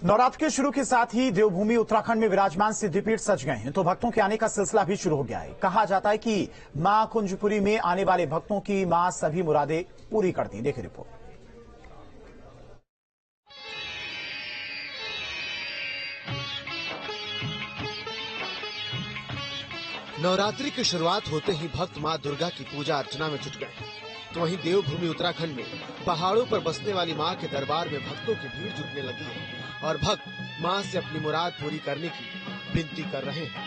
नवरात्र के शुरू के साथ ही देवभूमि उत्तराखंड में विराजमान सिद्धिपीठ सज गए हैं, तो भक्तों के आने का सिलसिला भी शुरू हो गया है। कहा जाता है कि मां कुंजपुरी में आने वाले भक्तों की मां सभी मुरादें पूरी करती हैं। देखिए रिपोर्ट। नवरात्रि की शुरुआत होते ही भक्त मां दुर्गा की पूजा अर्चना में जुट गए, तो वहीं देवभूमि उत्तराखंड में पहाड़ों पर बसने वाली मां के दरबार में भक्तों की भीड़ जुटने लगी है और भक्त मां से अपनी मुराद पूरी करने की विनती कर रहे हैं।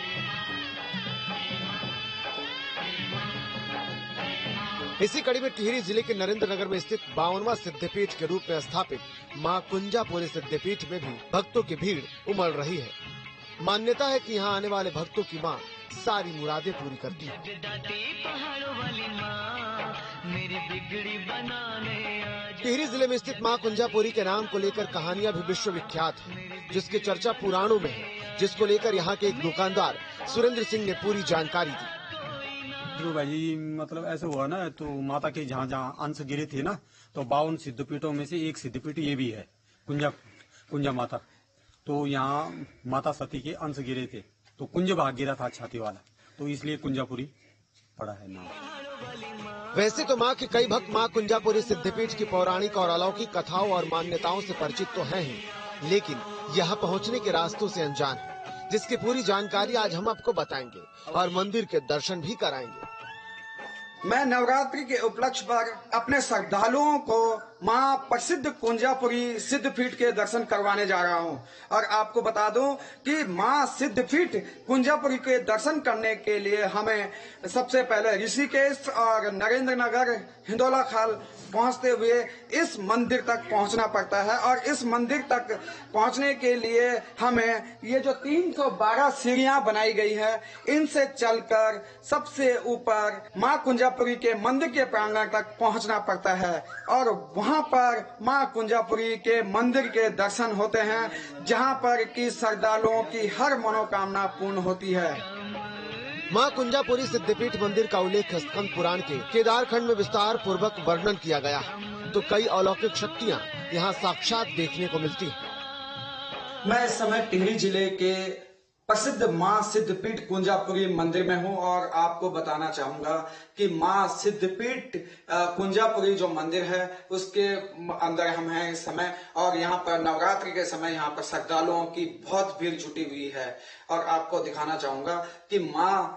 इसी कड़ी में टिहरी जिले के नरेंद्र नगर में स्थित 52वां सिद्धपीठ के रूप में स्थापित मां कुंजापुरी सिद्धपीठ में भी भक्तों की भीड़ उमड़ रही है। मान्यता है कि यहाँ आने वाले भक्तों की मां सारी मुरादें पूरी करती है। टिहरी जिले में स्थित मां कुंजापुरी के नाम को लेकर कहानियां भी विश्व विख्यात है, जिसकी चर्चा पुराणों में है, जिसको लेकर यहाँ के एक दुकानदार सुरेंद्र सिंह ने पूरी जानकारी दी। भाई मतलब ऐसे हुआ ना, तो माता के जहाँ जहाँ अंश गिरे थे ना, तो 52 सिद्धपीठों में से एक सिद्धपीठ ये भी है, कुंजा माता। तो यहाँ माता सती के अंश गिरे थे, तो कुंज भाग गिरा था छाती वाला, तो इसलिए कुंजापुरी पड़ा है नाम। वैसे तो मां के कई भक्त मां कुंजापुरी सिद्धपीठ की पौराणिक और अलौकिक कथाओं और मान्यताओं से परिचित तो हैं ही, लेकिन यहाँ पहुँचने के रास्तों से अनजान है, जिसकी पूरी जानकारी आज हम आपको बताएंगे और मंदिर के दर्शन भी कराएंगे। मैं नवरात्रि के उपलक्ष्य पर अपने श्रद्धालुओं को मां प्रसिद्ध कुंजापुरी सिद्धपीठ के दर्शन करवाने जा रहा हूं और आपको बता दूं कि मां सिद्धपीठ कुंजापुरी के दर्शन करने के लिए हमें सबसे पहले ऋषिकेश और नरेंद्र नगर हिंदोला खाल पहुंचते हुए इस मंदिर तक पहुंचना पड़ता है और इस मंदिर तक पहुंचने के लिए हमें ये जो 312 सीढ़ियां बनाई गई है, इनसे चलकर सबसे ऊपर मां कुंजापुरी के मंदिर के प्रांगण तक पहुंचना पड़ता है और वहां पर मां कुंजापुरी के मंदिर के दर्शन होते हैं, जहां पर कि श्रद्धालुओं की हर मनोकामना पूर्ण होती है। मां कुंजापुरी सिद्धपीठ मंदिर का उल्लेख स्कंद पुराण के केदारखंड में विस्तार पूर्वक वर्णन किया गया है, तो कई अलौकिक शक्तियां यहाँ साक्षात देखने को मिलती हैं। मैं इस समय टिहरी जिले के प्रसिद्ध मां सिद्धपीठ कुंजापुरी मंदिर में हूं और आपको बताना चाहूंगा कि मां सिद्धपीठ कुंजापुरी जो मंदिर है उसके अंदर हम हैं इस समय और यहाँ पर नवरात्रि के समय यहाँ पर श्रद्धालुओं की बहुत भीड़ जुटी हुई है और आपको दिखाना चाहूंगा कि मां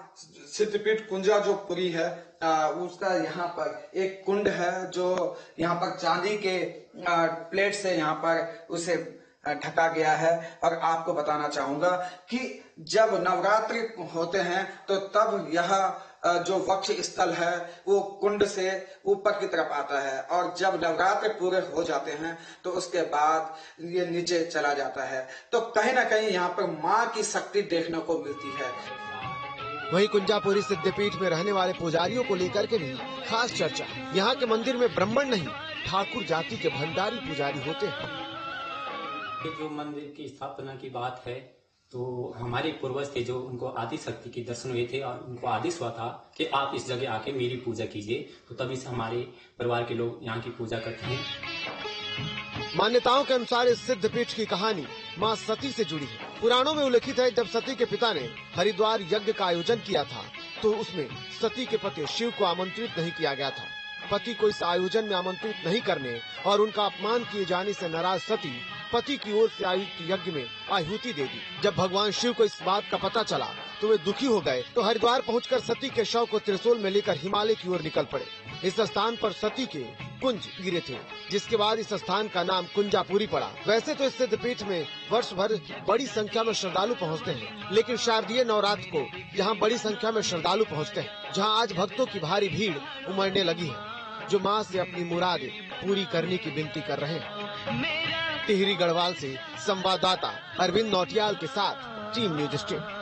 सिद्धपीठ कुंजा जो पुरी है उसका यहाँ पर एक कुंड है जो यहाँ पर चांदी के प्लेट से यहाँ पर उसे ढका गया है और आपको बताना चाहूंगा कि जब नवरात्रि होते हैं तो तब यह जो वक्ष स्थल है वो कुंड से ऊपर की तरफ आता है और जब नवरात्र पूरे हो जाते हैं तो उसके बाद ये नीचे चला जाता है, तो कहीं ना कहीं यहाँ पर माँ की शक्ति देखने को मिलती है। वहीं कुंजापुरी सिद्धपीठ में रहने वाले पुजारियों को लेकर के भी खास चर्चा। यहाँ के मंदिर में ब्राह्मण नहीं, ठाकुर जाति के भंडारी पुजारी होते हैं। जो मंदिर की स्थापना की बात है तो हमारे पूर्वज थे जो उनको आदि शक्ति के दर्शन हुए थे और उनको आदेश हुआ था कि आप इस जगह आके मेरी पूजा कीजिए, तो तभी से हमारे परिवार के लोग यहाँ की पूजा करते हैं। मान्यताओं के अनुसार इस सिद्धपीठ की कहानी मां सती से जुड़ी है। पुराणों में उल्लेखित है जब सती के पिता ने हरिद्वार यज्ञ का आयोजन किया था तो उसमें सती के पति शिव को आमंत्रित नहीं किया गया था। पति को इस आयोजन में आमंत्रित नहीं करने और उनका अपमान किए जाने से नाराज सती पति की ओर से आयोजित यज्ञ में आहुति दे दी। जब भगवान शिव को इस बात का पता चला तो वे दुखी हो गए, तो हरिद्वार पहुंचकर सती के शव को त्रिशूल में लेकर हिमालय की ओर निकल पड़े। इस स्थान पर सती के कुंज गिरे थे, जिसके बाद इस स्थान का नाम कुंजापुरी पड़ा। वैसे तो इस सिद्धपीठ में वर्ष भर बड़ी संख्या में श्रद्धालु पहुँचते हैं, लेकिन शारदीय नवरात्र को यहाँ बड़ी संख्या में श्रद्धालु पहुँचते हैं, जहाँ आज भक्तों की भारी भीड़ उमड़ने लगी है, जो माँ से अपनी मुराद पूरी करने की विनती कर रहे हैं। टिहरी गढ़वाल से संवाददाता अरविंद नौटियाल के साथ टीम न्यूज स्टेट।